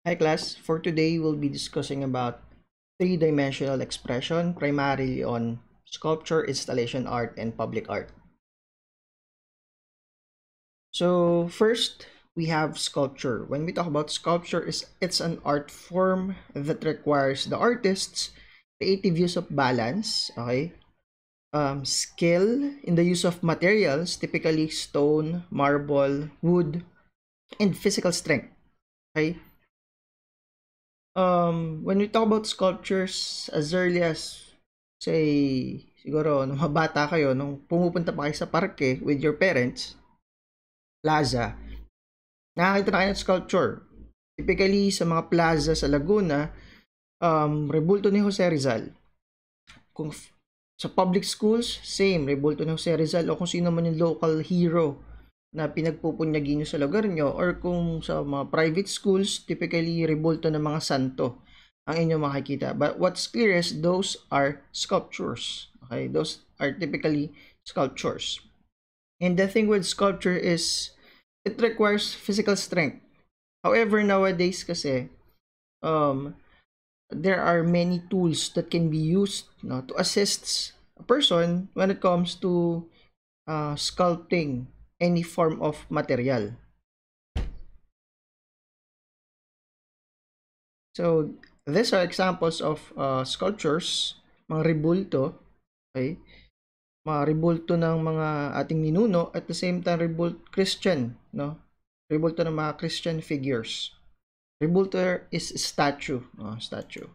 Hi class, for today we'll be discussing about three-dimensional expression primarily on sculpture, installation art, and public art. So first, we have sculpture. When we talk about sculpture, it's an art form that requires the artist's creative use of balance, okay? Skill in the use of materials, typically stone, marble, wood, and physical strength, okay? When we talk about sculptures as early as, say, siguro, nung mga bata kayo, nung pumupunta pa kayo sa parke with your parents, plaza, nakakita na kayo ng sculpture. Typically, sa mga plaza sa Laguna, Rebulto ni Jose Rizal. Kung sa public schools, same, Rebulto ni Jose Rizal o kung sino man yung local hero na pinagpupunyagi nyo sa lugar nyo, or kung sa mga private schools, typically rebulto ng mga santo ang inyong makikita. But what's clear is those are sculptures. Okay, those are typically sculptures. And the thing with sculpture is it requires physical strength. However, nowadays kasi there are many tools that can be used, no, to assist a person when it comes to sculpting any form of material. So, these are examples of sculptures, mga rebulto, okay? Mga rebulto ng mga ating ninuno, at the same time Christian, no? Rebulto ng mga Christian figures. Rebulto is statue, statue.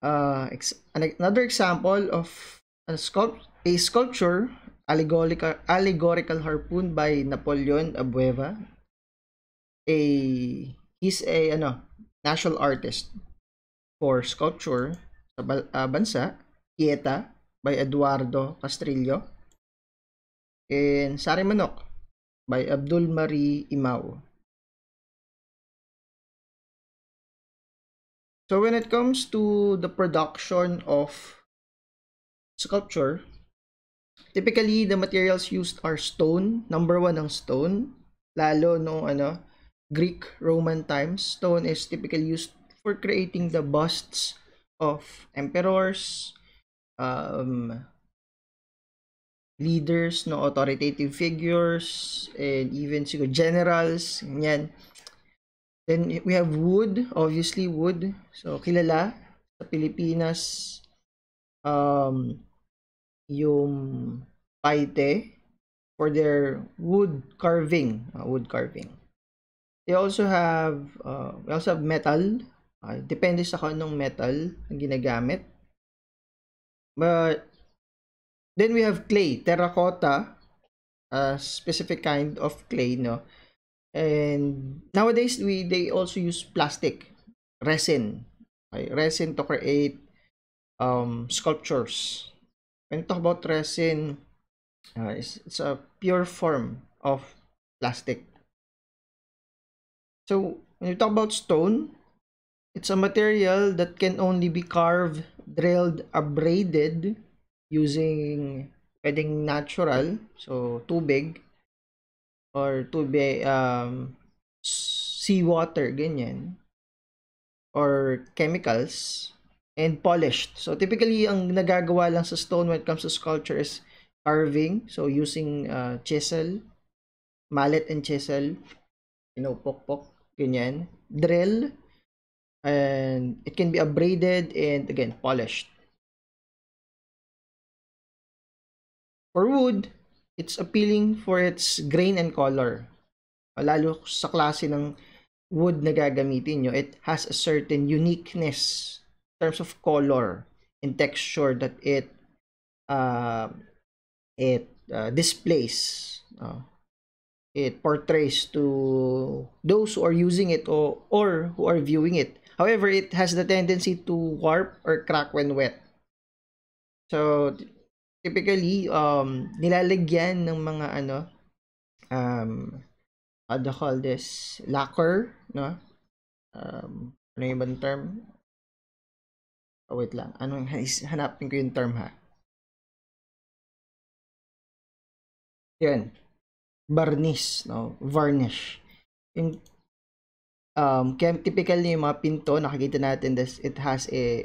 Another example of a sculpture, allegorical harpoon by Napoleon Abueva. He's a national artist for sculpture sa bansa, Quieta by Eduardo Castrillo, and Sari Manok by Abdul Marie Imao. So when it comes to the production of sculpture, typically the materials used are stone. Number one ang stone. Lalo no Greek Roman times, stone is typically used for creating the busts of emperors, leaders, no, authoritative figures, and even siguro generals, ganyan. Then we have wood, obviously wood. So kilala sa Pilipinas yung Paite for their wood carving, They also have we also have metal. Depende sa kung anong metal ang ginagamit. But then we have clay, terracotta, a specific kind of clay, no? And nowadays they also use plastic, resin. Okay? Resin to create sculptures. When you talk about resin, it's a pure form of plastic. So when you talk about stone, it's a material that can only be carved, drilled, abraded using pwedeng natural, so tubig, or tubig, seawater, ganyan, or chemicals, and polished. So typically, ang nagagawa lang sa stone when it comes to sculpture is carving, so using chisel, mallet and chisel, pokpok, ganyan, drill, and it can be abraded and again polished. For wood, it's appealing for its grain and color. Lalo sa klase ng wood na gagamitin nyo, it has a certain uniqueness in terms of color and texture that it displays. It portrays to those who are using it or who are viewing it. However, it has the tendency to warp or crack when wet. So, typically, nilalagyan ng mga how do you call this? Lacquer, no? Ano yung ibang term? Oh, wait lang. Hanapin ko yung term, ha? Yan. Varnish, no? Varnish. Yung typically yung mga pinto, nakikita natin this, it has a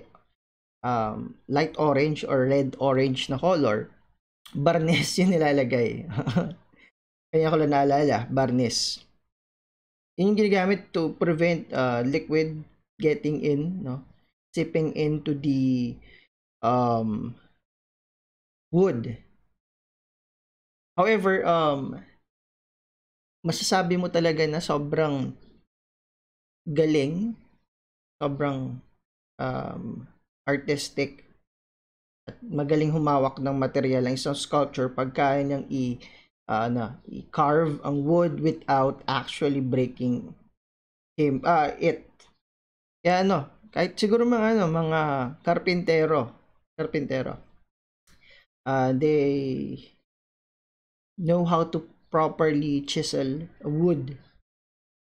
light orange or red orange na color. Barnes yung nilalagay. Kaya ko lang naalala, barnes. Yun yung ginagamit to prevent liquid getting in, no? Seeping into the wood. However, masasabi mo talaga na sobrang galing, sobrang artistic at magaling humawak ng material ng isang sculpture pag kaya niyang i-carve ang wood without actually breaking it. Kaya kahit siguro mga karpintero, they know how to properly chisel wood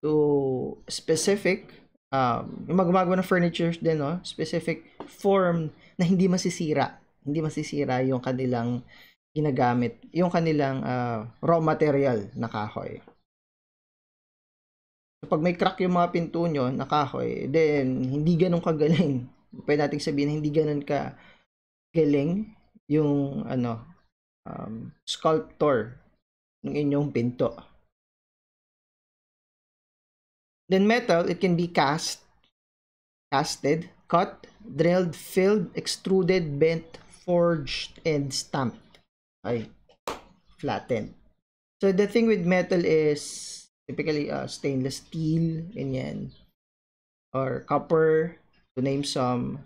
to specific yung gumagawa ng furniture din, no? Specific form na hindi masisira yung kanilang ginagamit, yung kanilang raw material na kahoy. So, pag may crack yung mga pinto nyo na kahoy, then hindi ganun kagaling. Pwede nating sabihin hindi ganun ka galing yung sculptor ng inyong pinto. Then metal, it can be casted, cut, drilled, filled, extruded, bent, forged, and stamped. Okay, flattened. So the thing with metal is typically stainless steel, ganyan, or copper, to name some.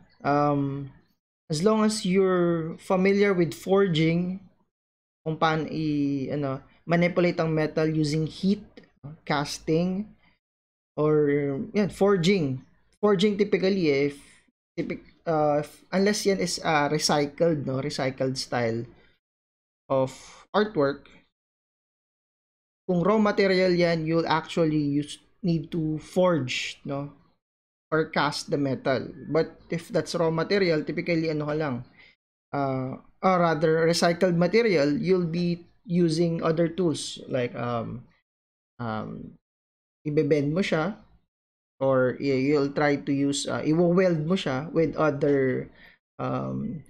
As long as you're familiar with forging, kung paano manipulate ang metal using heat, casting, or forging typically unless yan is recycled style of artwork, kung raw material yan, you'll actually need to forge or cast the metal. But if that's raw material, typically or rather recycled material, you'll be using other tools like ibebend mo siya, or you'll try to use i-weld mo siya with other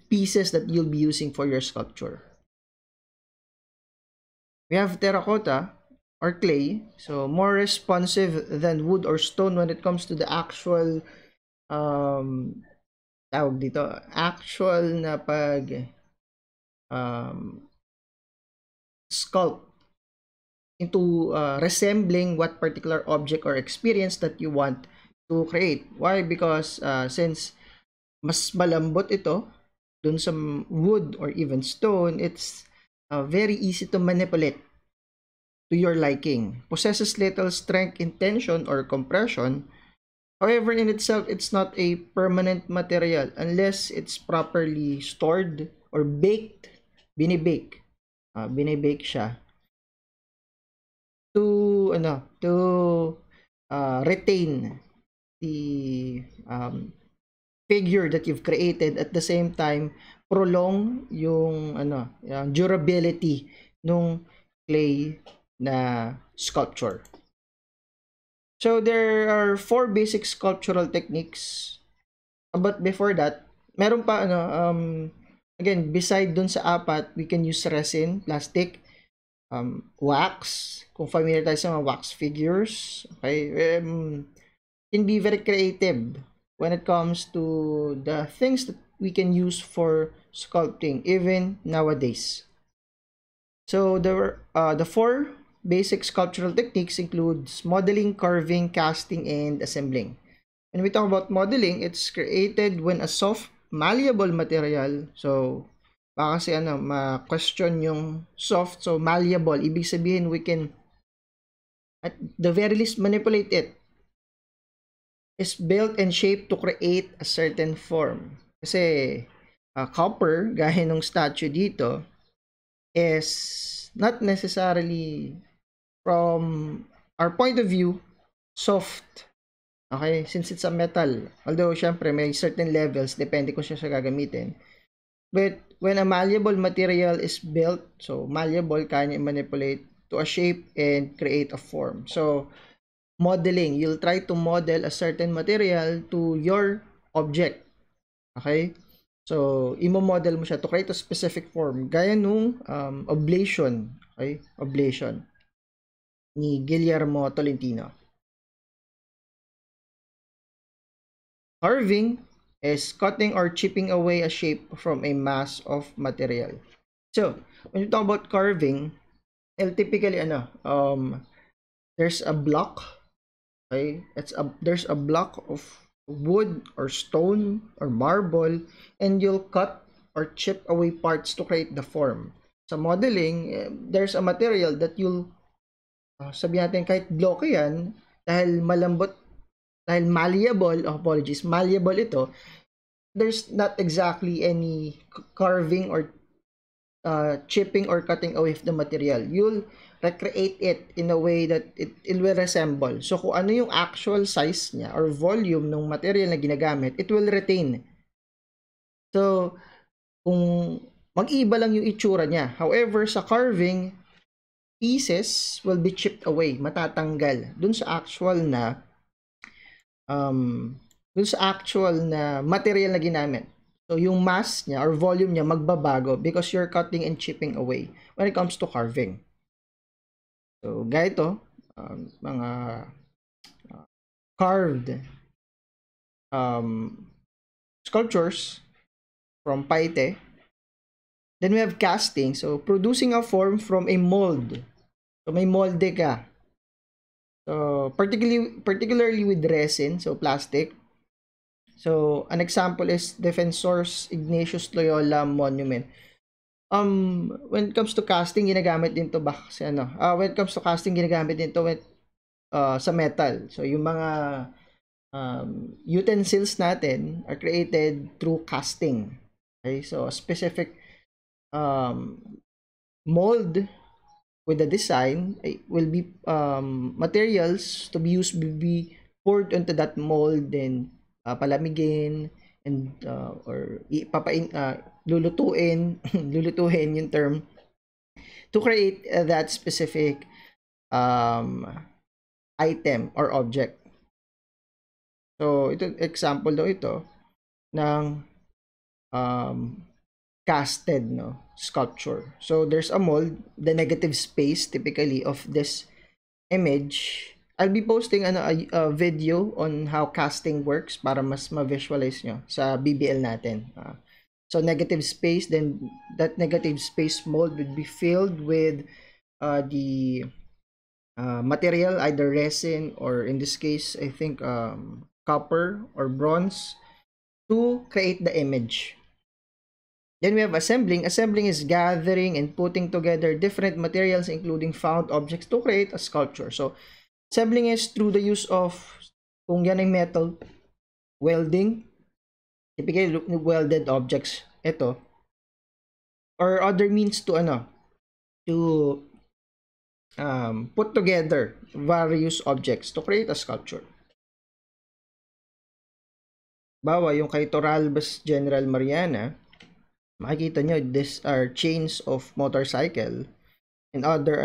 pieces that you'll be using for your sculpture. We have terracotta or clay, so more responsive than wood or stone when it comes to the actual actual na pag sculpt into resembling what particular object or experience that you want to create. Why? Because since mas malambot ito dun sa wood or even stone, it's very easy to manipulate to your liking. Possesses little strength in tension or compression. However, in itself, it's not a permanent material unless it's properly stored or baked, binibake siya to retain the figure that you've created, at the same time prolong yung durability nung clay na sculpture. So there are 4 basic sculptural techniques, but before that meron pa again, beside dun sa 4, we can use resin, plastic, wax, kung familiar tayo sa mga wax figures, okay, can be very creative when it comes to the things that we can use for sculpting even nowadays. So the 4 basic sculptural techniques includes modeling, carving, casting, and assembling. When we talk about modeling, it's created when a soft, malleable material, so baka kasi ma-question yung soft, so malleable, ibig sabihin we can at the very least manipulate it, is built and shaped to create a certain form. Kasi copper, gaya nung statue dito, is not necessarily, from our point of view, soft. Okay, since it's a metal, although syempre may certain levels, depende kung siya gagamitin. But when a malleable material is built, so malleable, kaya niya manipulate to a shape and create a form. So modeling. You'll try to model a certain material to your object. Okay? So, imo-model mo siya to create a specific form. Gaya nung oblation. Okay? Oblation ni Guillermo Tolentino. Carving is cutting or chipping away a shape from a mass of material. So, when you talk about carving, typically there's a block, okay? There's a block of wood or stone or marble, and you'll cut or chip away parts to create the form. Sa modeling, there's a material that you'll sabihin natin kahit bloke yan, dahil malambot, dahil malleable, malleable ito, there's not exactly any carving or chipping or cutting away of the material. You'll recreate it in a way that it will resemble. So, kung ano yung actual size niya or volume ng material na ginagamit, it will retain. So, kung mag-iba lang yung itsura niya. However, sa carving, pieces will be chipped away, matatanggal dun sa actual na material na ginamit. So, yung mass niya or volume niya magbabago because you're cutting and chipping away when it comes to carving. So, gaya ito, mga carved sculptures from Paite. Then we have casting. So, producing a form from a mold. So, may molde ka. So, particularly with resin, so plastic. So, an example is Defensores Ignatius Loyola Monument. When it comes to casting, ginagamit din to when it comes to casting, ginagamit din to sa metal. So, yung mga utensils natin are created through casting. Okay? So, a specific mold with the design will be materials to be used will be poured into that mold, then palamigin and or lulutuin lulutuin yung term to create that specific item or object. So ito example daw ito ng casted sculpture. So there's a mold, the negative space typically of this image. I'll be posting a video on how casting works para mas ma-visualize nyo sa BBL natin. So negative space, then that negative space mold would be filled with the material, either resin or in this case I think copper or bronze, to create the image. Then we have assembling. Assembling is gathering and putting together different materials including found objects to create a sculpture. So, assembling is through the use of, kung yan ay metal, welding, typically welded objects, ito, or other means to put together various objects to create a sculpture. Bawa, yung kay Torralbas General Mariana, makikita nyo, these are chains of motorcycle and other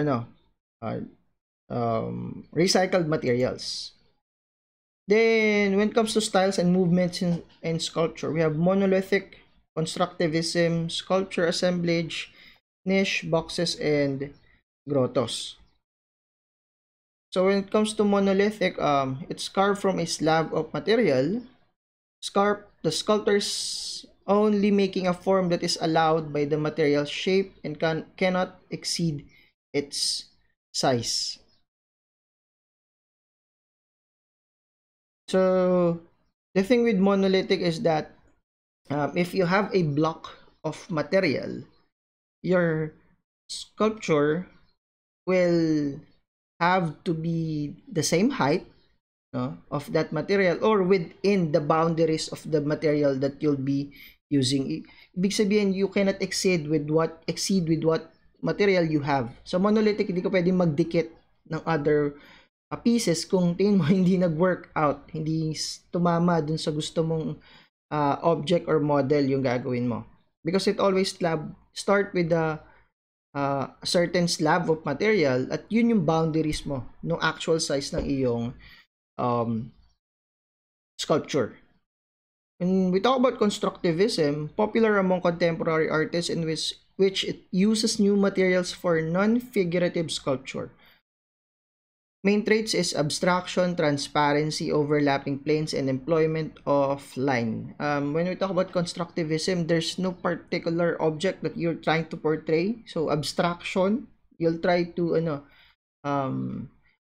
recycled materials. Then, when it comes to styles and movements in sculpture, we have monolithic, constructivism, sculpture assemblage, niche, boxes, and grottos. So, when it comes to monolithic, it's carved from a slab of material. The sculptors only making a form that is allowed by the material shape and cannot exceed its size. So, the thing with monolithic is that if you have a block of material, your sculpture will have to be the same height of that material or within the boundaries of the material that you'll be using. Ibig sabihin, you cannot exceed with what material you have. So monolithic, hindi ka pwedeng magdikit ng other pieces kung tingin mo hindi nag-work out, hindi tumama dun sa gusto mong object or model yung gagawin mo. Because it always start with the a certain slab of material at yun yung boundaries mo ng actual size ng iyong sculpture. When we talk about constructivism, popular among contemporary artists in which it uses new materials for non-figurative sculpture. Main traits is abstraction, transparency, overlapping planes, and employment of line. When we talk about constructivism, there's no particular object that you're trying to portray. So abstraction, you'll try to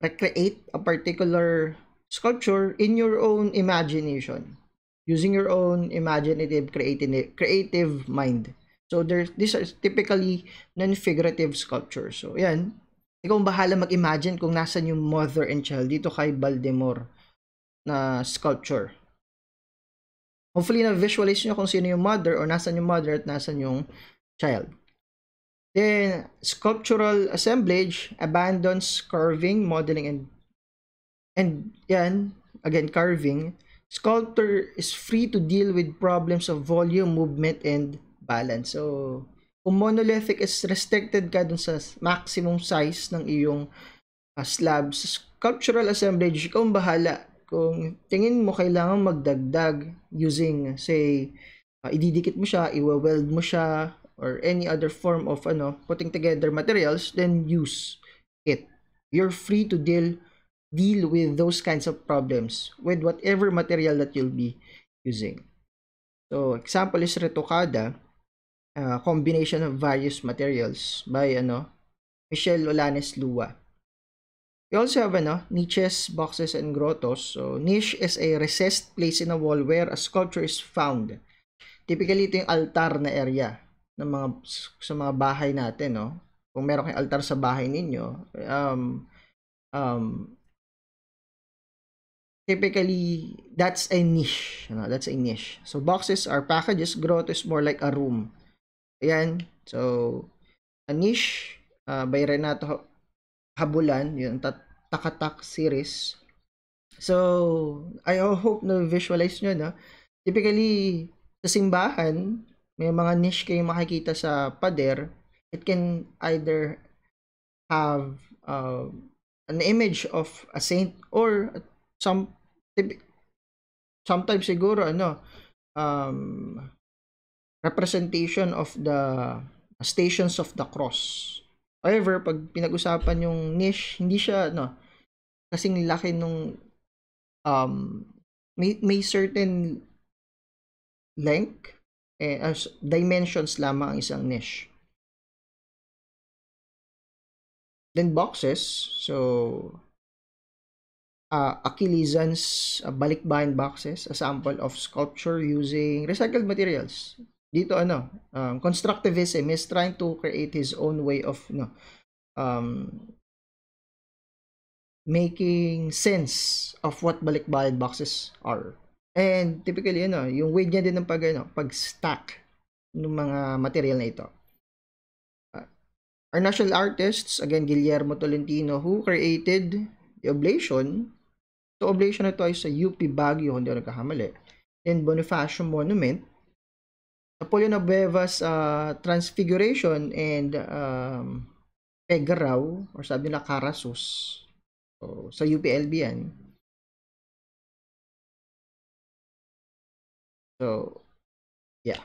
recreate a particular sculpture in your own imagination, using your own imaginative, creative mind. So these are typically non-figurative sculptures. So yan, ikaw ang bahala mag-imagine kung nasan yung mother and child dito kay Baldemar na sculpture. Hopefully na-visualize nyo kung sino yung mother or nasan yung mother at nasan yung child. Then, sculptural assemblage abandons carving, modeling, and yan, again, carving. Sculptor is free to deal with problems of volume, movement, and balance. So, kung monolithic is restricted ka dun sa maximum size ng iyong slabs, sculptural assemblage, ikaw ang bahala. Kung tingin mo kailangan magdagdag using, say, ididikit mo siya, iwa-weld mo siya, or any other form of putting together materials, then use it. You're free to deal with those kinds of problems with whatever material that you'll be using. So, example is retocada. Combination of various materials by Michel Olanes Lua. We also have niches, boxes, and grottos. So niche is a recessed place in a wall where a sculpture is found. Typically ito yung altar na area ng sa mga bahay natin, no? Kung meron kayong altar sa bahay ninyo, typically that's a niche, that's a niche. So boxes are packages, grotto is more like a room. Ayan. So, a niche by Renato Habulan, yung Takatak series. So, I hope na visualize nyo, no? Typically, sa simbahan, may mga niche kayong makikita sa pader. It can either have an image of a saint or sometimes siguro, representation of the Stations of the Cross. However, pag pinag-usapan yung niche, hindi siya kasing laki nung may certain length dimensions lamang ang isang niche. Then boxes, so Achillesans balikbayan boxes, a sample of sculpture using recycled materials. Dito constructivism is trying to create his own way of making sense of what balikbayan boxes are. And typically yung way niya din ng pag-stack ng mga material na ito. Our national artists, again, Guillermo Tolentino, who created the oblation. So oblation na ito ay sa UP Baguio, hindi ako nagkakamali. Then Bonifacio Monument, Napoleon Abuevas Transfiguration, and Pegarao, or sabi nila Carasus. So, sa UPLB yan. So, yeah.